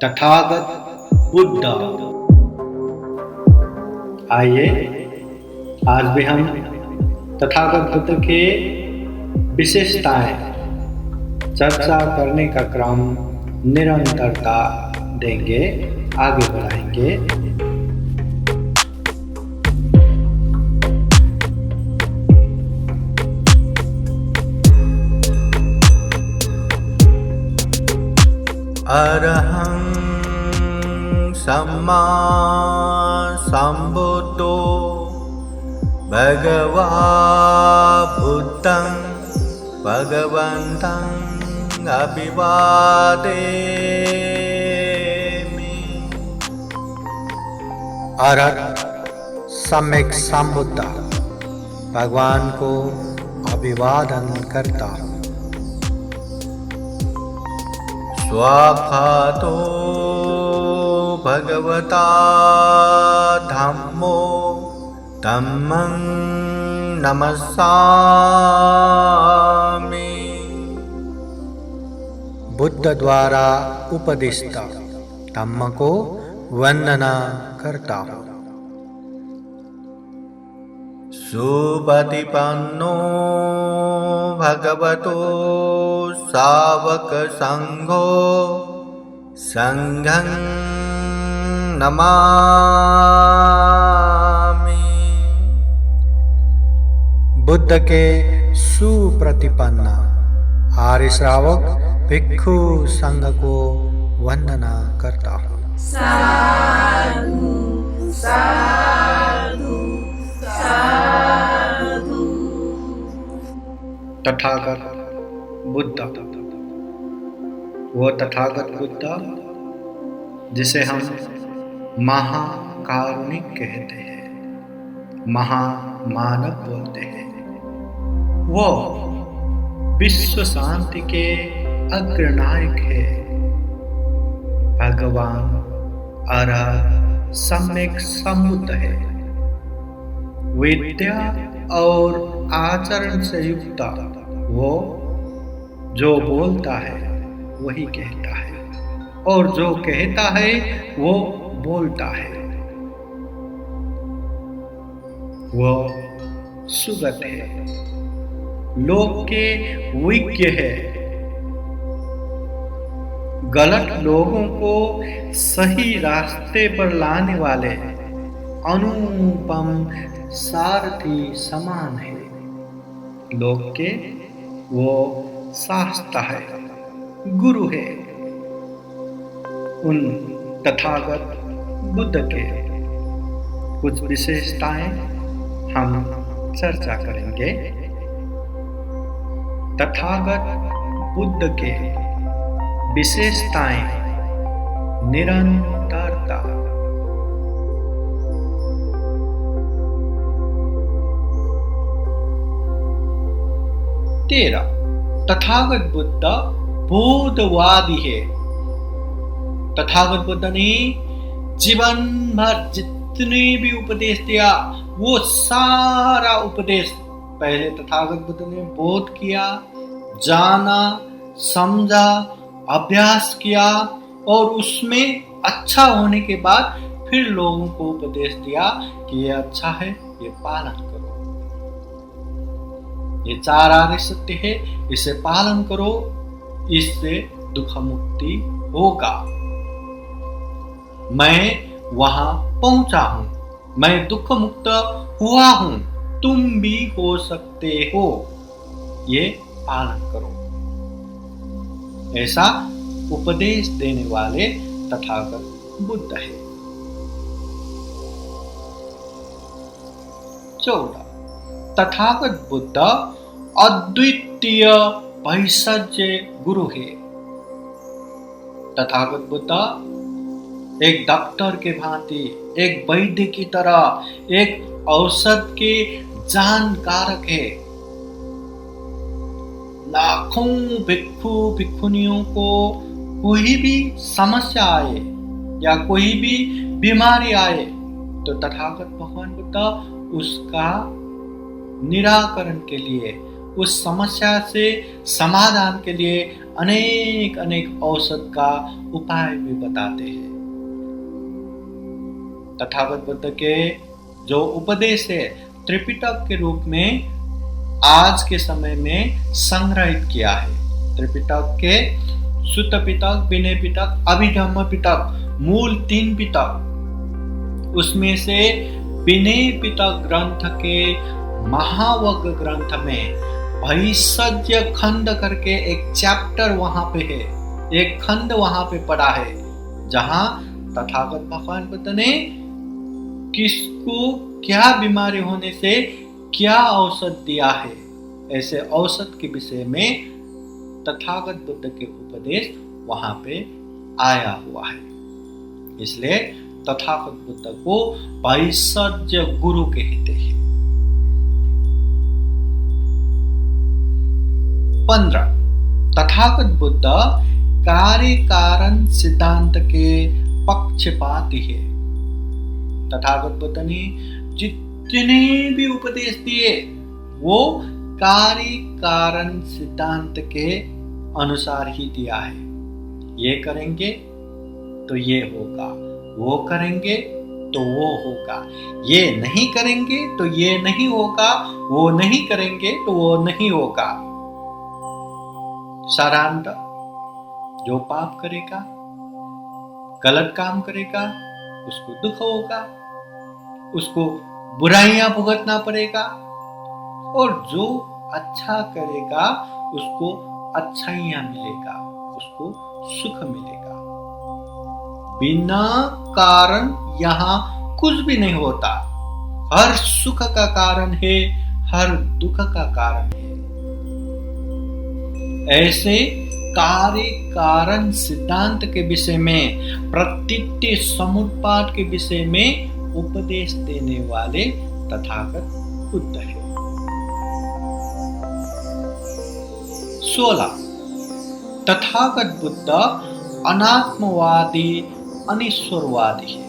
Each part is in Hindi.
तथागत बुद्ध। आइए आज भी हम तथागत बुद्ध के विशेषताएं चर्चा करने का क्रम निरंतरता देंगे, आगे बढ़ाएंगे। अरहं सम्मा सम्बुद्धो भगवा बुद्धं भगवन्तं अभिवादेमि। अरहत सम्यक संबुद्ध भगवान को अभिवादन करता हूँ। स्वाखातो भगवता धम्मो धम्मं नमस्सामि। बुद्ध द्वारा उपदिष्ट धम्म को वंदना करता हूँ। सुपतिपन्नो भगवतो सावक संघो संघं नमामि। बुद्ध के सुप्रतिपन्न आर्य श्रावक भिक्षु संघ को वंदना करता हूँ। साधु साधु साधु। तथागत बुद्ध, वो तथागत बुद्ध जिसे हम महाकारुणिक कहते हैं, महामानव बोलते हैं, वो विश्व शांति के अग्रनायक है। भगवान अरहत सम्यक संबुद्ध है। विद्या और आचरण से युक्त वो जो बोलता है वही कहता है, और जो कहता है वो बोलता है। वो सुगत है, लोक के विज्ञ है। गलत लोगों को सही रास्ते पर लाने वाले अनुपम सारथी समान है। लोक के वो शास्त्र है, गुरु है। उन तथागत बुद्ध के कुछ विशेषताएं हम चर्चा करेंगे। तथागत बुद्ध के विशेषताएं निरंतरता। तेरा तथागत बुद्ध बोधवादी है। तथागत बुद्ध ने जीवन भर जितने भी उपदेश दिया वो सारा उपदेश पहले तथागत बुद्ध ने बोध किया, जाना, समझा, अभ्यास किया और उसमें अच्छा होने के बाद फिर लोगों को उपदेश दिया कि ये अच्छा है, ये पालन करो। ये चार आर्य सत्य है, इसे पालन करो, इससे दुख मुक्ति होगा। मैं वहां पहुंचा हूं, मैं दुख मुक्त हुआ हूं, तुम भी हो सकते हो, ये पालन करो। ऐसा उपदेश देने वाले तथागत बुद्ध है। 14 तथागत बुद्ध अद्वितीय भैषज्य गुरु है। तथागत बुद्ध एक डॉक्टर के भांति, एक वैद्य की तरह, एक औषध के जानकारक है। लाखों भिक्षु भिक्षुनियों को कोई भी समस्या आए या कोई भी बीमारी आए तो तथागत भगवान बुद्ध उसका निराकरण के लिए, उस समस्या से समाधान के लिए अनेक अनेक औषध का उपाय भी बताते हैं। तथागत बुद्ध के जो उपदेश है त्रिपिटक के रूप में आज के समय में संग्रहित किया है। त्रिपिटक के सुत्त पिटक, विनय पिटक, अभिधम्म पिटक, मूल 3 पिटक। उसमें से विनय पिटक ग्रंथ के महावग ग्रंथ में भैषज्य खंड करके एक चैप्टर वहां पे है, एक खंड वहां पे पड़ा है, जहां तथागत भगवान बुद्ध ने किसको क्या बीमारी होने से क्या औषध दिया है, ऐसे औषध के विषय में तथागत बुद्ध के उपदेश वहां पे आया हुआ है। इसलिए तथागत बुद्ध को भैषज्य गुरु कहते हैं। 15 तथागत बुद्ध कार्य कारण सिद्धांत के पक्षपाती है। तथागत बुद्ध ने जितने भी उपदेश दिए वो कार्य कारण सिद्धांत के अनुसार ही दिया है। ये करेंगे तो ये होगा, वो करेंगे तो वो होगा, ये नहीं करेंगे तो ये नहीं होगा, वो नहीं करेंगे तो वो नहीं होगा। सारांत, जो पाप करेगा, गलत काम करेगा, उसको दुख होगा, उसको बुराइयां भुगतना पड़ेगा, और जो अच्छा करेगा उसको अच्छाइयां मिलेगा, उसको सुख मिलेगा। बिना कारण यहाँ कुछ भी नहीं होता। हर सुख का कारण है, हर दुख का कारण है। ऐसे कार्य कारण सिद्धांत के विषय में, प्रतीति समुत्पाद के विषय में उपदेश देने वाले तथागत बुद्ध है। 16 तथागत बुद्ध अनात्मवादी अनिश्वरवादी है।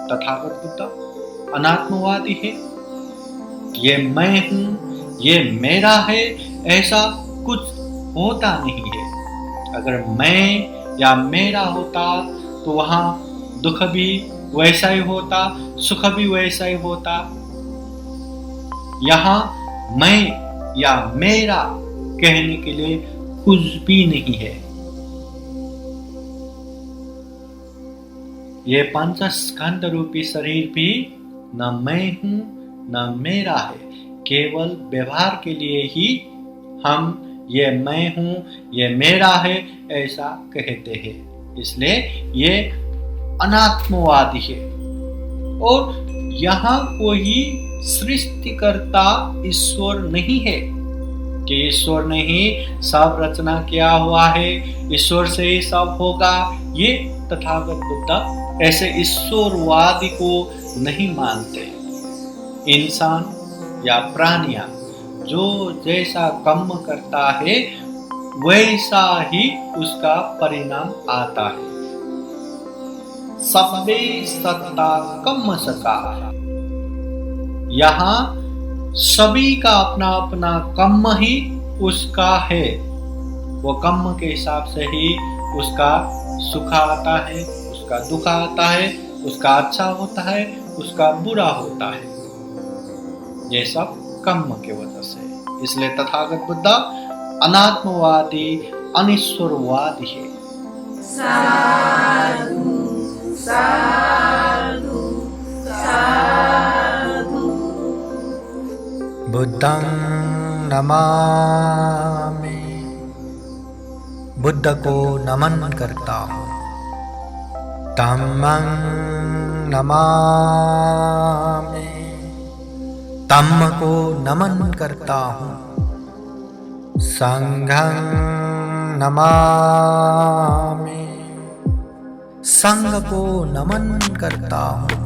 तथागत बुद्ध अनात्मवादी है। ये मैं हूं, ये मेरा है, ऐसा कुछ होता नहीं है। अगर मैं या मेरा होता तो वहां दुख भी वैसा ही होता, सुख भी वैसा ही होता। यहां मैं या मेरा कहने के लिए कुछ भी नहीं है। ये पंचस्कंध रूपी शरीर भी न मैं हूं न मेरा है, केवल व्यवहार के लिए ही हम ये मैं हूं, ये मेरा है ऐसा कहते हैं। इसलिए ये अनात्मवादी है। और यहाँ कोई सृष्टिकर्ता ईश्वर नहीं है कि ईश्वर ने ही सब रचना किया हुआ है, ईश्वर से ही सब होगा। ये तथागत बुद्ध ऐसे ईश्वरवादी को नहीं मानते। इंसान या प्राणियां जो जैसा कर्म करता है वैसा ही उसका परिणाम आता है। सबे सत्ता कर्म सका। यहाँ सभी का अपना अपना कर्म ही उसका है। वो कर्म के हिसाब से ही उसका सुख आता है, उसका दुख आता है, उसका अच्छा होता है, उसका बुरा होता है। ये सब कर्म के वजह से। इसलिए तथागत बुद्ध अनात्मवादी अनिश्वरवादी है। साधु साधु साधु। बुद्धं नमामि। बुद्ध को नमन करता हूँ। धम्मं नमामि। धम्म को नमन करता हूँ। संघं नमामि। संघ को नमन करता हूँ।